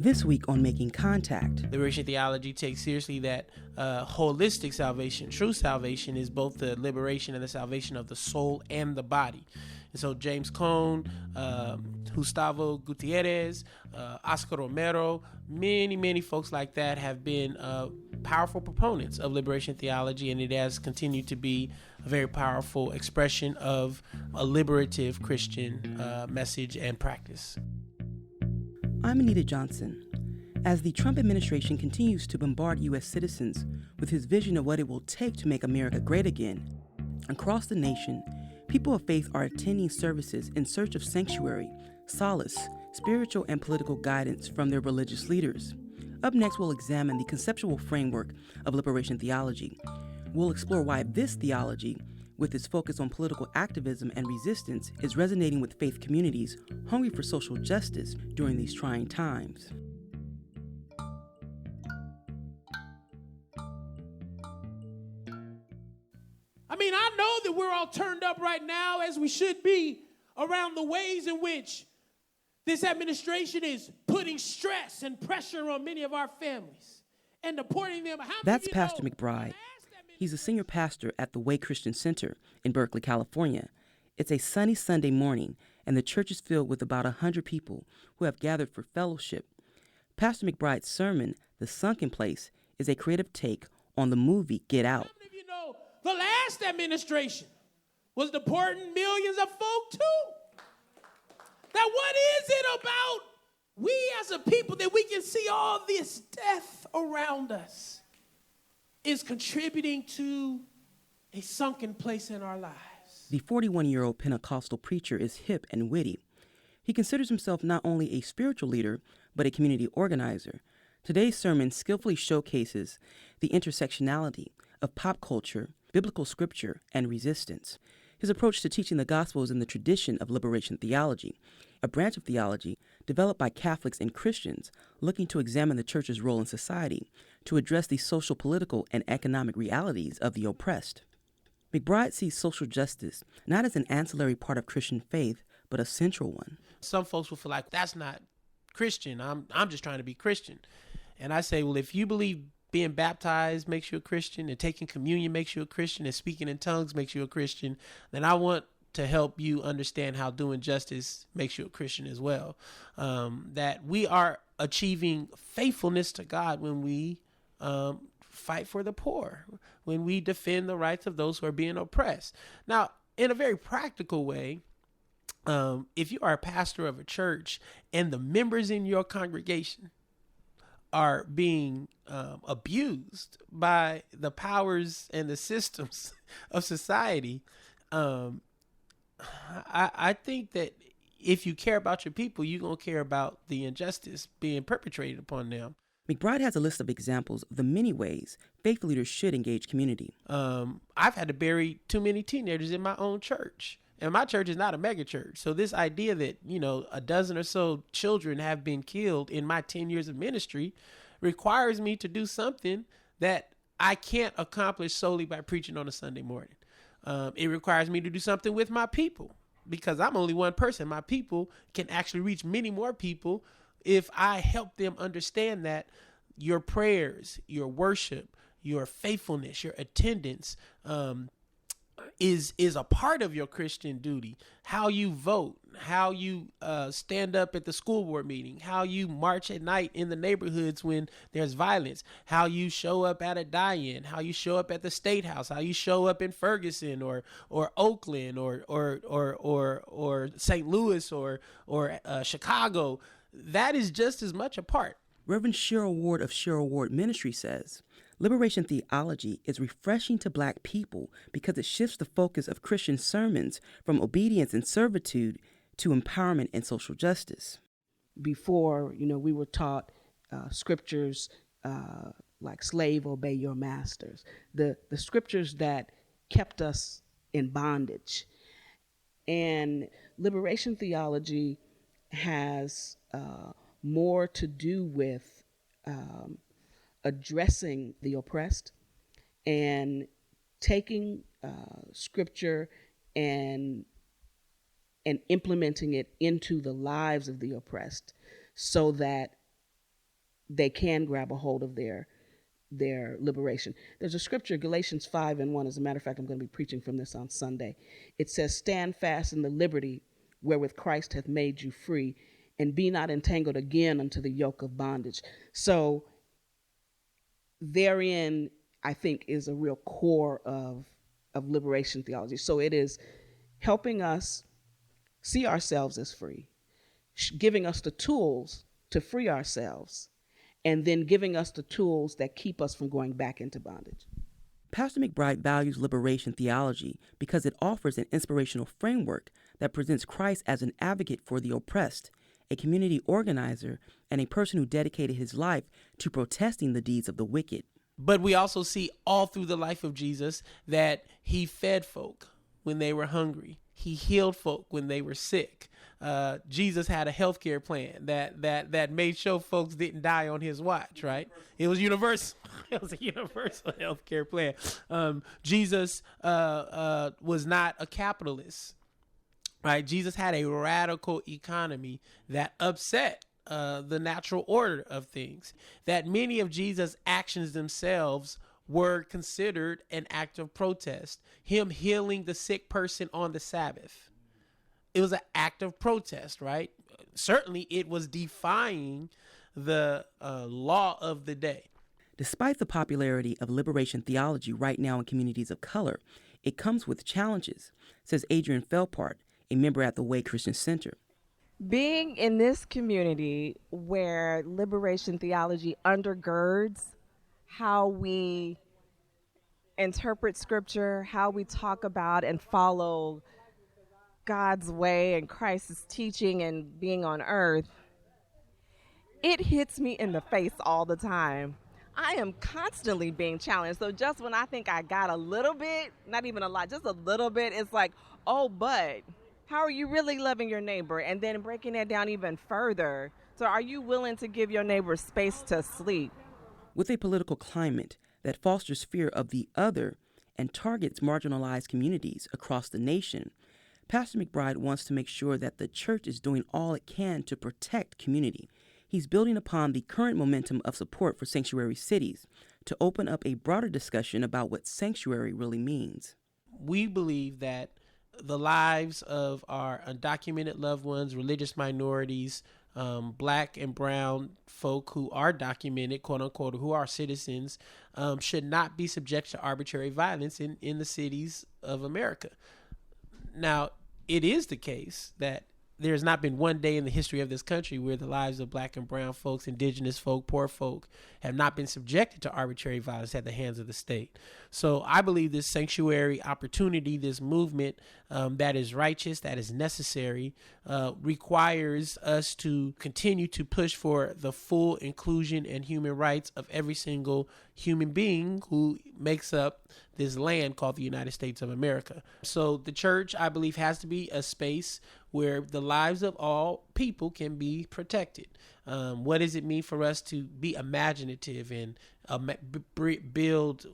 This week on Making Contact. Liberation theology takes seriously that holistic salvation. True salvation is both the liberation and the salvation of the soul and the body. And so James Cone, Gustavo Gutierrez, Oscar Romero, many folks like that have been powerful proponents of liberation theology, and it has continued to be a very powerful expression of a liberative Christian message and practice. I'm Anita Johnson. As the Trump administration continues to bombard U.S. citizens with his vision of what it will take to make America great again, across the nation, people of faith are attending services in search of sanctuary, solace, spiritual and political guidance from their religious leaders. Up next, we'll examine the conceptual framework of liberation theology. We'll explore why this theology, with its focus on political activism and resistance, is resonating with faith communities hungry for social justice during these trying times. I mean, I know that we're all turned up right now, as we should be, around the ways in which this administration is putting stress and pressure on many of our families and deporting them. That's Pastor McBride. He's a senior pastor at the Way Christian Center in Berkeley, California. It's a sunny Sunday morning, and the church is filled with about 100 people who have gathered for fellowship. Pastor McBride's sermon, The Sunken Place, is a creative take on the movie Get Out. How many of you know the last administration was deporting millions of folk too? Now, what is it about we as a people that we can see all this death around us is contributing to a sunken place in our lives? The 41-year-old Pentecostal preacher is hip and witty. He considers himself not only a spiritual leader, but a community organizer. Today's sermon skillfully showcases the intersectionality of pop culture, biblical scripture, and resistance. His approach to teaching the gospel is in the tradition of liberation theology, a branch of theology developed by Catholics and Christians looking to examine the church's role in society to address the social, political, and economic realities of the oppressed. McBride sees social justice not as an ancillary part of Christian faith, but a central one. Some folks will feel like, that's not Christian. I'm just trying to be Christian. And I say, well, if you believe being baptized makes you a Christian, and taking communion makes you a Christian, and speaking in tongues makes you a Christian, then I want to help you understand how doing justice makes you a Christian as well. That we are achieving faithfulness to God when we fight for the poor, when we defend the rights of those who are being oppressed. Now, in a very practical way, if you are a pastor of a church and the members in your congregation are being abused by the powers and the systems of society, I think that if you care about your people, you're going to care about the injustice being perpetrated upon them. McBride has a list of examples of the many ways faith leaders should engage community. I've had to bury too many teenagers in my own church. And my church is not a mega church. So this idea that, a dozen or so children have been killed in my 10 years of ministry requires me to do something that I can't accomplish solely by preaching on a Sunday morning. It requires me to do something with my people, because I'm only one person. My people can actually reach many more people if I help them understand that your prayers, your worship, your faithfulness, your attendance, is a part of your Christian duty. How you vote, how you stand up at the school board meeting, how you march at night in the neighborhoods when there's violence, how you show up at a die-in, how you show up at the State House, how you show up in Ferguson or Oakland or St. Louis or Chicago. That is just as much a part. Reverend Cheryl Ward of Cheryl Ward Ministry says, liberation theology is refreshing to Black people because it shifts the focus of Christian sermons from obedience and servitude to empowerment and social justice. Before, we were taught scriptures like slave, obey your masters, the scriptures that kept us in bondage. And liberation theology has more to do with addressing the oppressed and taking scripture and implementing it into the lives of the oppressed so that they can grab a hold of their liberation. There's a scripture, Galatians 5:1. As a matter of fact, I'm going to be preaching from this on Sunday. It says, "Stand fast in the liberty wherewith Christ hath made you free, and be not entangled again unto the yoke of bondage." So therein, I think, is a real core of liberation theology. So it is helping us see ourselves as free, giving us the tools to free ourselves, and then giving us the tools that keep us from going back into bondage. Pastor McBride values liberation theology because it offers an inspirational framework that presents Christ as an advocate for the oppressed, a community organizer, and a person who dedicated his life to protesting the deeds of the wicked. But we also see all through the life of Jesus that he fed folk when they were hungry. He healed folk when they were sick. Jesus had a healthcare plan that made sure folks didn't die on his watch, right? It was universal. It was a universal healthcare plan. Jesus was not a capitalist, right? Jesus had a radical economy that upset the natural order of things. That many of Jesus' actions themselves were considered an act of protest. Him healing the sick person on the Sabbath, it was an act of protest, right? Certainly it was defying the law of the day. Despite the popularity of liberation theology right now in communities of color, it comes with challenges, says Adrian Felpart, a member at the Way Christian Center. Being in this community where liberation theology undergirds how we interpret scripture, how we talk about and follow God's way and Christ's teaching and being on earth, it hits me in the face all the time. I am constantly being challenged. So just when I think I got a little bit, not even a lot, just a little bit, it's like, oh, but how are you really loving your neighbor? And then breaking that down even further. So are you willing to give your neighbor space to sleep? With a political climate that fosters fear of the other and targets marginalized communities across the nation, Pastor McBride wants to make sure that the church is doing all it can to protect community. He's building upon the current momentum of support for sanctuary cities to open up a broader discussion about what sanctuary really means. We believe that the lives of our undocumented loved ones, religious minorities, black and brown folk who are documented, quote unquote, who are citizens, should not be subject to arbitrary violence in the cities of America. Now, it is the case that there's not been one day in the history of this country where the lives of black and brown folks, indigenous folk, poor folk have not been subjected to arbitrary violence at the hands of the state. So I believe this sanctuary opportunity, this movement that is righteous, that is necessary, requires us to continue to push for the full inclusion and human rights of every single human being who makes up this land called the United States of America. So the church, I believe, has to be a space where the lives of all people can be protected. What does it mean for us to be imaginative and build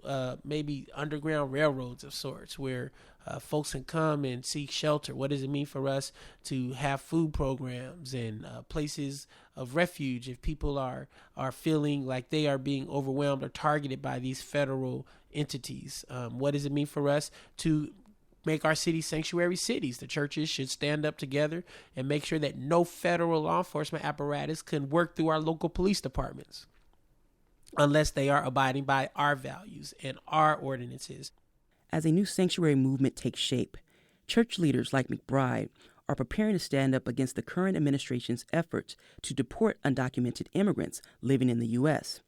maybe underground railroads of sorts where folks can come and seek shelter? What does it mean for us to have food programs and places of refuge if people are feeling like they are being overwhelmed or targeted by these federal entities? What does it mean for us to make our cities sanctuary cities? The churches should stand up together and make sure that no federal law enforcement apparatus can work through our local police departments unless they are abiding by our values and our ordinances. As a new sanctuary movement takes shape, church leaders like McBride are preparing to stand up against the current administration's efforts to deport undocumented immigrants living in the U.S.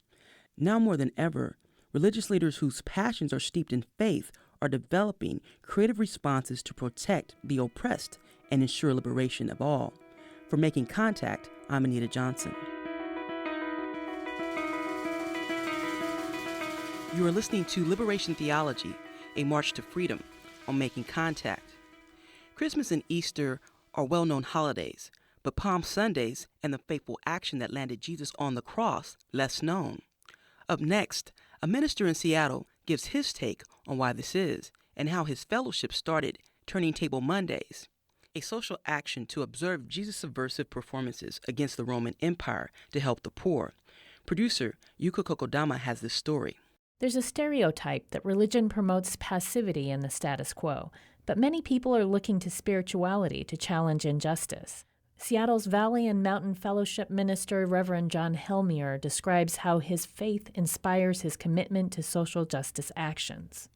Now more than ever, religious leaders whose passions are steeped in faith are developing creative responses to protect the oppressed and ensure liberation of all. For Making Contact, I'm Anita Johnson. You are listening to Liberation Theology, a march to freedom on Making Contact. Christmas and Easter are well-known holidays, but Palm Sundays and the faithful action that landed Jesus on the cross, less known. Up next, a minister in Seattle gives his take on why this is and how his fellowship started Turning Table Mondays, a social action to observe Jesus' subversive performances against the Roman Empire to help the poor. Producer Yuka Kokodama has this story. There's a stereotype that religion promotes passivity in the status quo, but many people are looking to spirituality to challenge injustice. Seattle's Valley and Mountain Fellowship minister, Reverend John Helmier, describes how his faith inspires his commitment to social justice actions.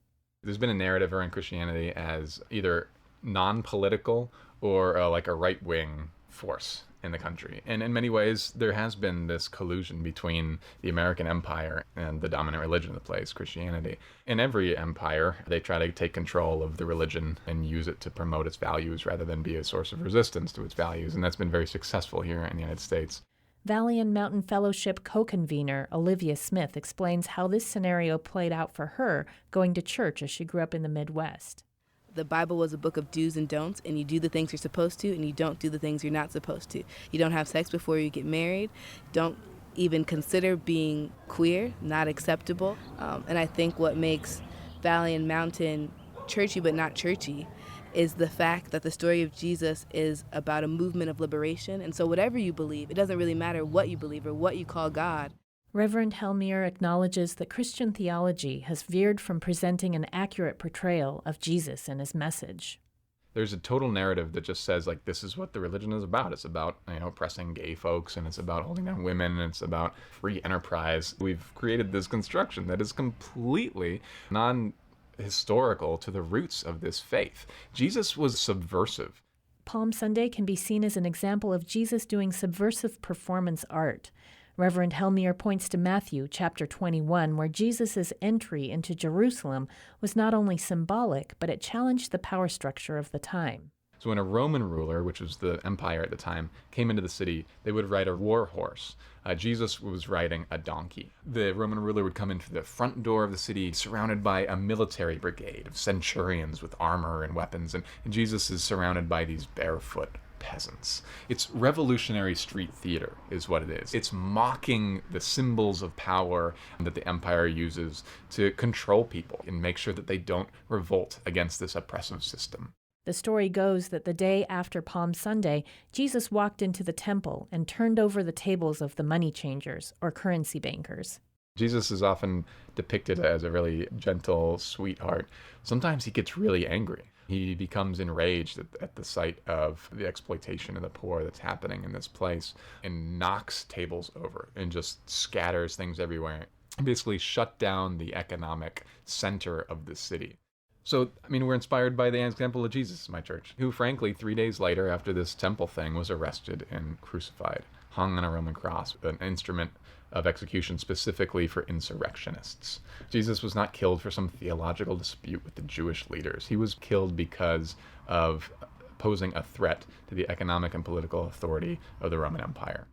There's been a narrative around Christianity as either non-political or like a right-wing force in the country. And in many ways, there has been this collusion between the American empire and the dominant religion of the place, Christianity. In every empire, they try to take control of the religion and use it to promote its values rather than be a source of resistance to its values. And that's been very successful here in the United States. Valley and Mountain Fellowship co-convener Olivia Smith explains how this scenario played out for her going to church as she grew up in the Midwest. The Bible was a book of do's and don'ts, and you do the things you're supposed to, and you don't do the things you're not supposed to. You don't have sex before you get married. Don't even consider being queer, not acceptable. And I think what makes Valley and Mountain churchy but not churchy is the fact that the story of Jesus is about a movement of liberation. And so whatever you believe, it doesn't really matter what you believe or what you call God. Reverend Helmier acknowledges that Christian theology has veered from presenting an accurate portrayal of Jesus and his message. There's a total narrative that just says, like, this is what the religion is about. It's about, oppressing gay folks, and it's about holding down women, and it's about free enterprise. We've created this construction that is completely non-historical to the roots of this faith. Jesus was subversive. Palm Sunday can be seen as an example of Jesus doing subversive performance art. Reverend Helmier points to Matthew chapter 21, where Jesus' entry into Jerusalem was not only symbolic, but it challenged the power structure of the time. So when a Roman ruler, which was the empire at the time, came into the city, they would ride a war horse. Jesus was riding a donkey. The Roman ruler would come into the front door of the city surrounded by a military brigade of centurions with armor and weapons, and Jesus is surrounded by these barefoot peasants. It's revolutionary street theater is what it is. It's mocking the symbols of power that the empire uses to control people and make sure that they don't revolt against this oppressive system. The story goes that the day after Palm Sunday, Jesus walked into the temple and turned over the tables of the money changers, or currency bankers. Jesus is often depicted as a really gentle sweetheart. Sometimes he gets really angry. He becomes enraged at the sight of the exploitation of the poor that's happening in this place and knocks tables over and just scatters things everywhere. He basically shut down the economic center of the city. So, we're inspired by the example of Jesus, my church, who frankly 3 days later after this temple thing was arrested and crucified, hung on a Roman cross, an instrument of execution specifically for insurrectionists. Jesus was not killed for some theological dispute with the Jewish leaders. He was killed because of posing a threat to the economic and political authority of the Roman Empire.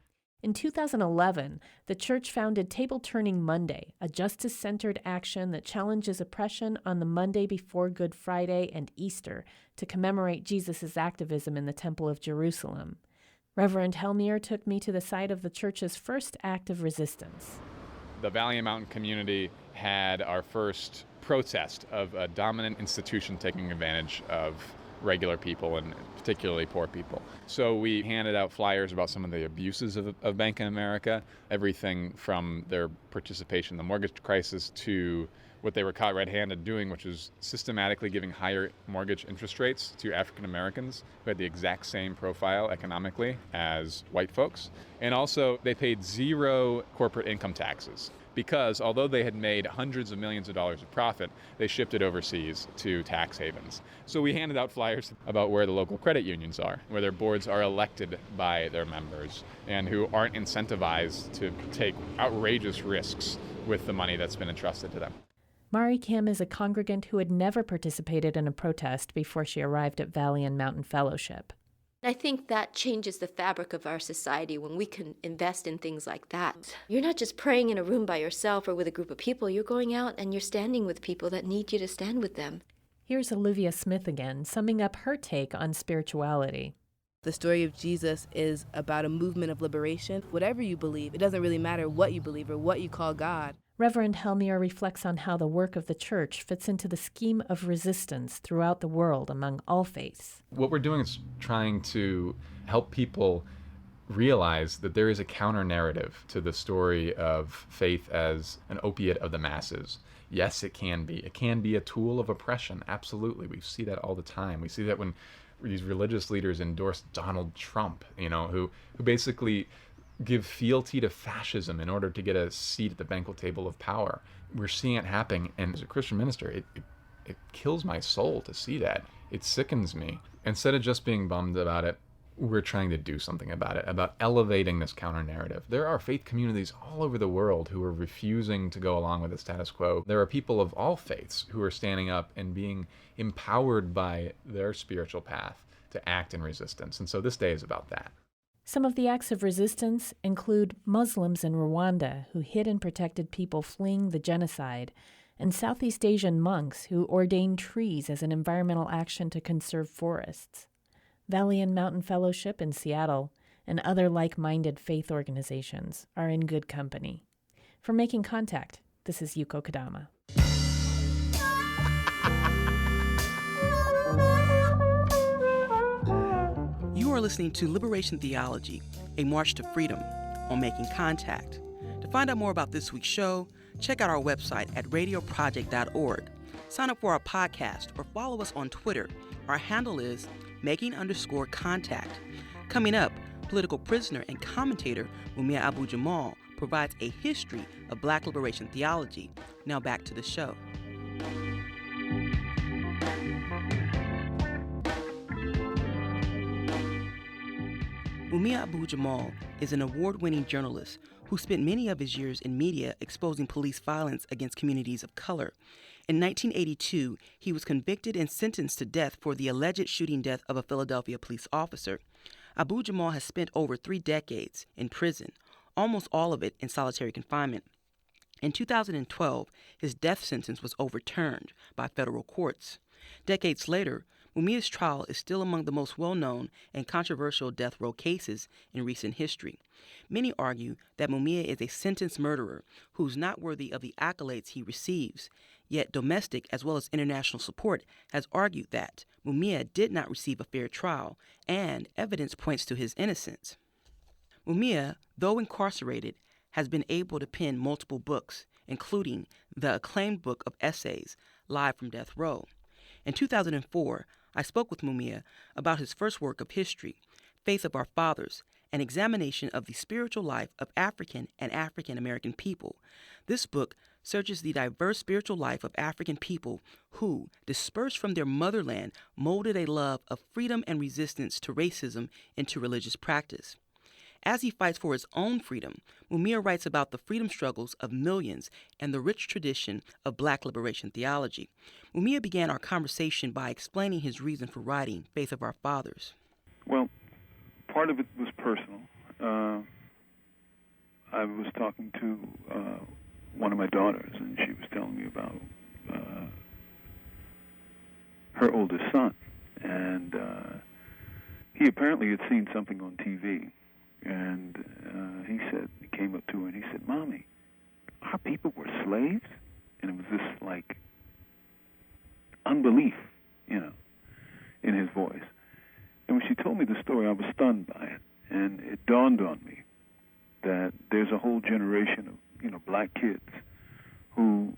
In 2011, the church founded Table Turning Monday, a justice-centered action that challenges oppression on the Monday before Good Friday and Easter to commemorate Jesus' activism in the Temple of Jerusalem. Reverend Helmier took me to the site of the church's first act of resistance. The Valley and Mountain community had our first protest of a dominant institution taking advantage of regular people and particularly poor people. So we handed out flyers about some of the abuses of Bank of America, everything from their participation in the mortgage crisis to what they were caught red-handed doing, which was systematically giving higher mortgage interest rates to African Americans who had the exact same profile economically as white folks. And also they paid zero corporate income taxes, because although they had made hundreds of millions of dollars of profit, they shipped it overseas to tax havens. So we handed out flyers about where the local credit unions are, where their boards are elected by their members and who aren't incentivized to take outrageous risks with the money that's been entrusted to them. Mari Kim is a congregant who had never participated in a protest before she arrived at Valley and Mountain Fellowship. I think that changes the fabric of our society when we can invest in things like that. You're not just praying in a room by yourself or with a group of people. You're going out and you're standing with people that need you to stand with them. Here's Olivia Smith again, summing up her take on spirituality. The story of Jesus is about a movement of liberation. Whatever you believe, it doesn't really matter what you believe or what you call God. Reverend Helmier reflects on how the work of the church fits into the scheme of resistance throughout the world among all faiths. What we're doing is trying to help people realize that there is a counter narrative to the story of faith as an opiate of the masses. Yes, it can be. It can be a tool of oppression. Absolutely. We see that all the time. We see that when these religious leaders endorse Donald Trump, who basically give fealty to fascism in order to get a seat at the banquet table of power. We're seeing it happening. And as a Christian minister, it kills my soul to see that. It sickens me. Instead of just being bummed about it, we're trying to do something about it, about elevating this counter-narrative. There are faith communities all over the world who are refusing to go along with the status quo. There are people of all faiths who are standing up and being empowered by their spiritual path to act in resistance. And so this day is about that. Some of the acts of resistance include Muslims in Rwanda who hid and protected people fleeing the genocide, and Southeast Asian monks who ordained trees as an environmental action to conserve forests. Valley and Mountain Fellowship in Seattle and other like-minded faith organizations are in good company. For Making Contact, this is Yuko Kadama. You are listening to Liberation Theology, a march to freedom on Making Contact. To find out more about this week's show, check out our website at radioproject.org. Sign up for our podcast or follow us on Twitter. Our handle is making_contact. Coming up, political prisoner and commentator Mumia Abu-Jamal provides a history of Black liberation theology. Now back to the show. Mumia Abu-Jamal is an award-winning journalist who spent many of his years in media exposing police violence against communities of color. In 1982, he was convicted and sentenced to death for the alleged shooting death of a Philadelphia police officer. Abu-Jamal has spent over 3 decades in prison, almost all of it in solitary confinement. In 2012, his death sentence was overturned by federal courts. Decades later, Mumia's trial is still among the most well-known and controversial death row cases in recent history. Many argue that Mumia is a sentenced murderer who's not worthy of the accolades he receives. Yet domestic as well as international support has argued that Mumia did not receive a fair trial, and evidence points to his innocence. Mumia, though incarcerated, has been able to pen multiple books, including the acclaimed book of essays, Live from Death Row. In 2004, I spoke with Mumia about his first work of history, Faith of Our Fathers, an examination of the spiritual life of African and African American people. This book searches the diverse spiritual life of African people who, dispersed from their motherland, molded a love of freedom and resistance to racism into religious practice. As he fights for his own freedom, Mumia writes about the freedom struggles of millions and the rich tradition of Black liberation theology. Mumia began our conversation by explaining his reason for writing Faith of Our Fathers. Well, part of it was personal. I was talking to one of my daughters, and she was telling me about her oldest son. And he apparently had seen something on TV. And he came up to her and he said, "Mommy, our people were slaves?" And it was this, like, unbelief, in his voice. And when she told me the story, I was stunned by it. And it dawned on me that there's a whole generation of, black kids who,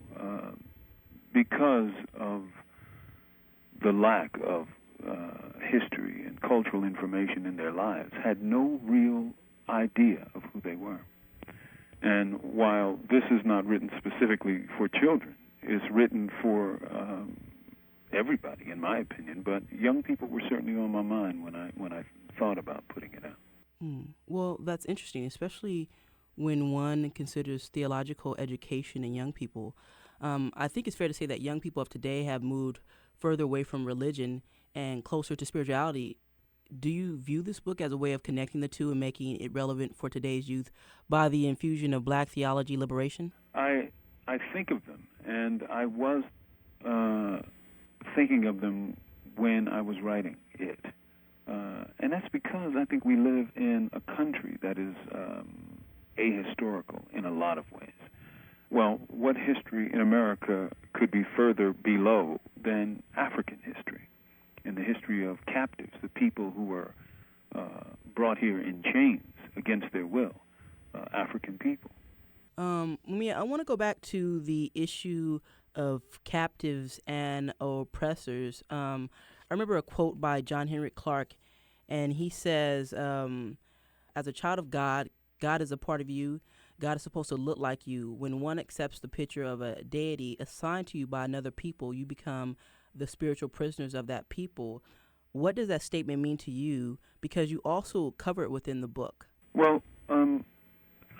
because of the lack of history and cultural information in their lives, had no real idea of who they were. And while this is not written specifically for children, it's written for everybody, in my opinion. But young people were certainly on my mind when I thought about putting it out. Well, that's interesting, especially when one considers theological education in young people. I think it's fair to say that young people of today have moved further away from religion and closer to spirituality. Do you view this book as a way of connecting the two and making it relevant for today's youth by the infusion of Black theology liberation? I think of them, and I was thinking of them when I was writing it. And that's because I think we live in a country that is ahistorical in a lot of ways. Well, what history in America could be further below than African history? And the history of captives, the people who were brought here in chains against their will African people. Mumia, I want to go back to the issue of captives and oppressors. I remember a quote by John Henrik Clarke, and he says, as a child of God, God is a part of you. God is supposed to look like you. When one accepts the picture of a deity assigned to you by another people, you become the spiritual prisoners of that people. What does that statement mean to you? Because you also cover it within the book. Well,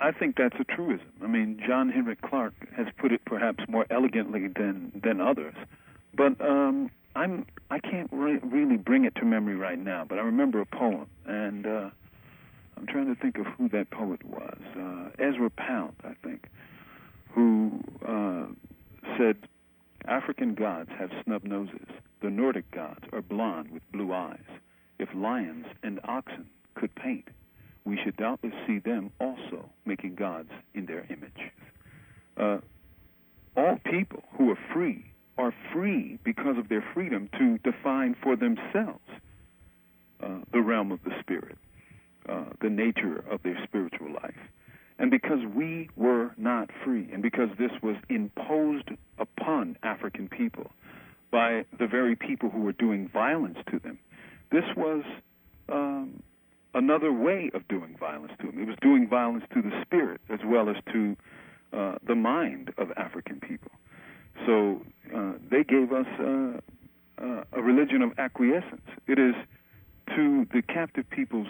I think that's a truism. I mean, John Henrik Clarke has put it perhaps more elegantly than others. But I can't really bring it to memory right now. But I remember a poem, and I'm trying to think of who that poet was. Ezra Pound, I think, who said, African gods have snub noses. The Nordic gods are blonde with blue eyes. If lions and oxen could paint, we should doubtless see them also making gods in their image. All people who are free because of their freedom to define for themselves the realm of the spirit, the nature of their spiritual life. And because we were not free, and because this was imposed upon African people by the very people who were doing violence to them, this was another way of doing violence to them. It was doing violence to the spirit as well as to the mind of African people. So they gave us a religion of acquiescence. It is to the captive people's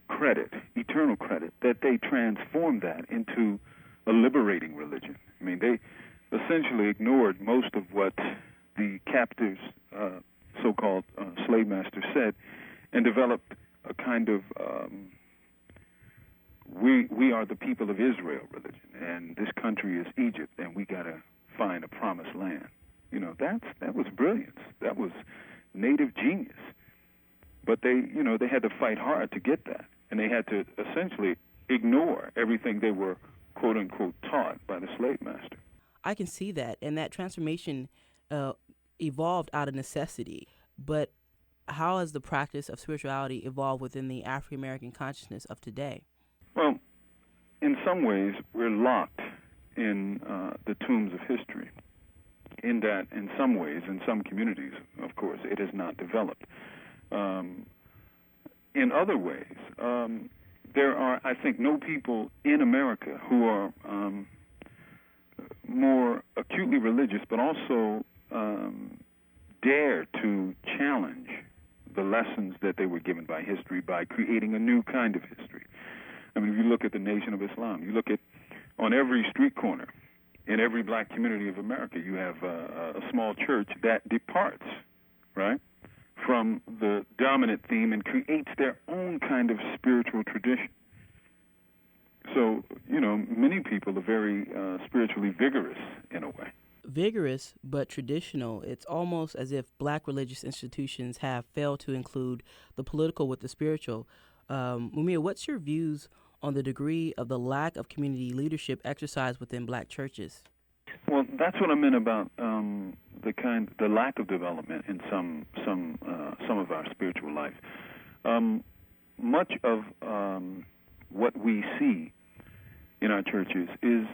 credit, eternal credit, that they transformed that into a liberating religion. I mean, they essentially ignored most of what the captives, so-called slave masters, said, and developed a kind of we are the people of Israel religion, and this country is Egypt, and we got to find a promised land. You know, that was brilliance. That was native genius. But they had to fight hard to get that, and they had to essentially ignore everything they were, quote unquote, taught by the slave master. I can see that, and that transformation evolved out of necessity. But how has the practice of spirituality evolved within the African American consciousness of today? Well, in some ways, we're locked in the tombs of history, in that, in some ways, in some communities, of course, it has not developed. In other ways, there are, I think, no people in America who are more acutely religious, but also dare to challenge the lessons that they were given by history by creating a new kind of history. I mean, if you look at the Nation of Islam, you look at, on every street corner, in every black community of America, you have a small church that departs, right, from the dominant theme and creates their own kind of spiritual tradition. So, many people are very spiritually vigorous in a way. Vigorous but traditional. It's almost as if black religious institutions have failed to include the political with the spiritual. Mumia, what's your views on the degree of the lack of community leadership exercised within black churches? Well, that's what I meant about the lack of development in some of our spiritual life. Much of what we see in our churches is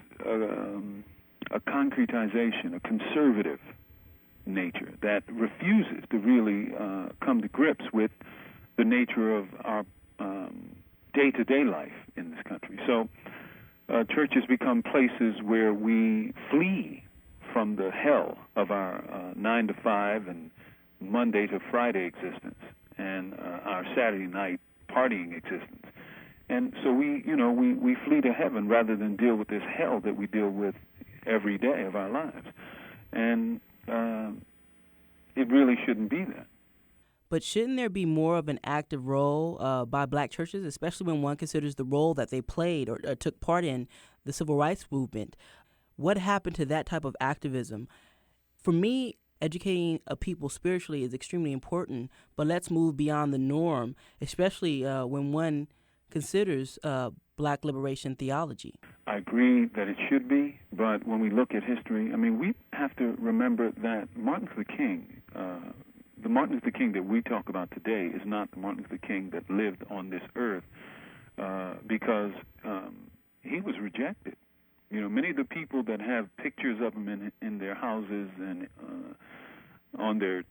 a concretization, a conservative nature that refuses to really come to grips with the nature of our day-to-day life in this country. So churches become places where we flee from the hell of our 9 to 5 and Monday to Friday existence and our Saturday night partying existence. And so we flee to heaven rather than deal with this hell that we deal with every day of our lives. And it really shouldn't be that. But shouldn't there be more of an active role by black churches, especially when one considers the role that they played or took part in the civil rights movement? What happened to that type of activism? For me, educating a people spiritually is extremely important, but let's move beyond the norm, especially when one considers black liberation theology. I agree that it should be, but when we look at history, I mean, we have to remember that Martin Luther King, the Martin Luther King that we talk about today is not the Martin Luther King that lived on this earth because he was rejected. You know, many of the people that have pictures of him in their houses and on their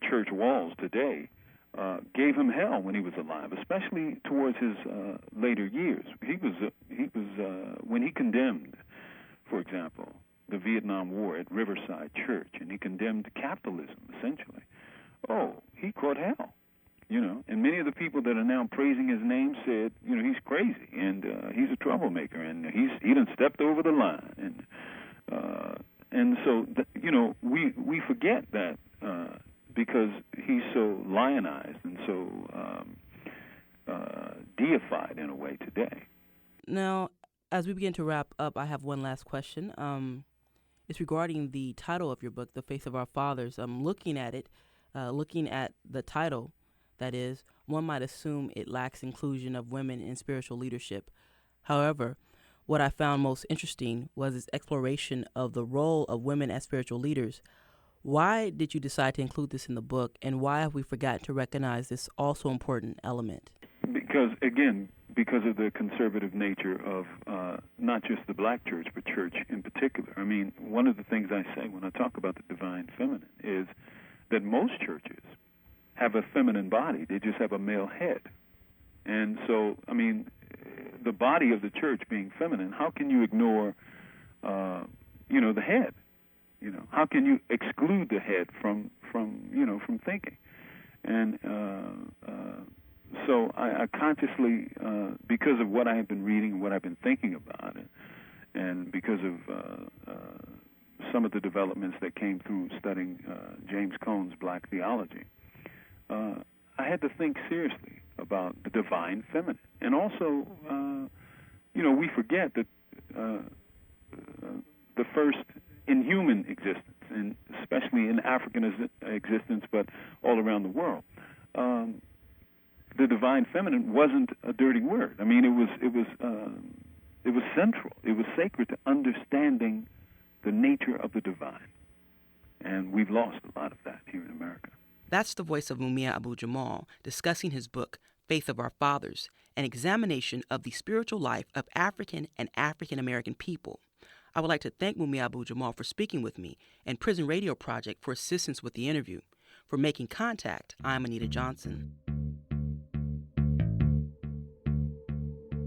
church walls today gave him hell when he was alive, especially towards his later years. He was when he condemned, for example, the Vietnam War at Riverside Church, and he condemned capitalism essentially. Oh, he caught hell. You know, and many of the people that are now praising his name said, you know, he's crazy and he's a troublemaker and he done stepped over the line, and so you know we forget that because he's so lionized and so deified in a way today. Now, as we begin to wrap up, I have one last question. It's regarding the title of your book, The Faith of Our Fathers. I'm looking at it, looking at the title. That is, one might assume it lacks inclusion of women in spiritual leadership. However, what I found most interesting was its exploration of the role of women as spiritual leaders. Why did you decide to include this in the book, and why have we forgotten to recognize this also important element? Because of the conservative nature of not just the black church, but church in particular. I mean, one of the things I say when I talk about the divine feminine is that most churches have a feminine body. They just have a male head. And so, I mean, the body of the church being feminine, how can you ignore, the head? You know, how can you exclude the head from thinking? And so I consciously, because of what I have been reading and what I've been thinking about it, and because of some of the developments that came through studying James Cone's Black Theology, I had to think seriously about the divine feminine. And also, we forget that the first in human existence, and especially in African existence, but all around the world, the divine feminine wasn't a dirty word. I mean, it was central. It was sacred to understanding the nature of the divine. And we've lost a lot of that here in America. That's the voice of Mumia Abu-Jamal discussing his book, Faith of Our Fathers, an examination of the spiritual life of African and African-American people. I would like to thank Mumia Abu-Jamal for speaking with me and Prison Radio Project for assistance with the interview. For Making Contact, I'm Anita Johnson.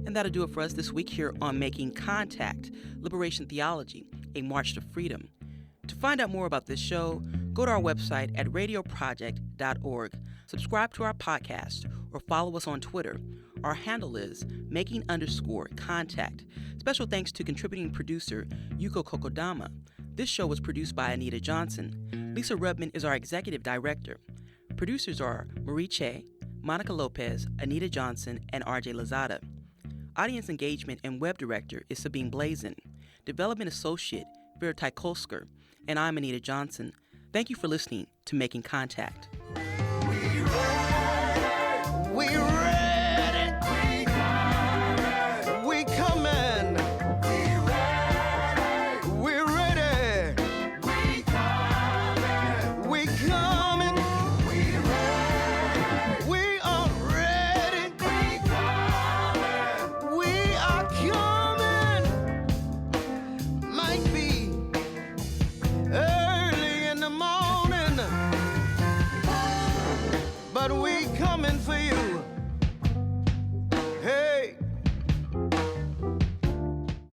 And that'll do it for us this week here on Making Contact, Liberation Theology, a March to Freedom. To find out more about this show, go to our website at radioproject.org, subscribe to our podcast, or follow us on Twitter. Our handle is making_contact. Special thanks to contributing producer Yuko Kokodama. This show was produced by Anita Johnson. Lisa Rubman is our executive director. Producers are Marie Che, Monica Lopez, Anita Johnson, and RJ Lazada. Audience engagement and web director is Sabine Blazin. Development associate Vera Tykholsker. And I'm Anita Johnson. Thank you for listening to Making Contact. We roll.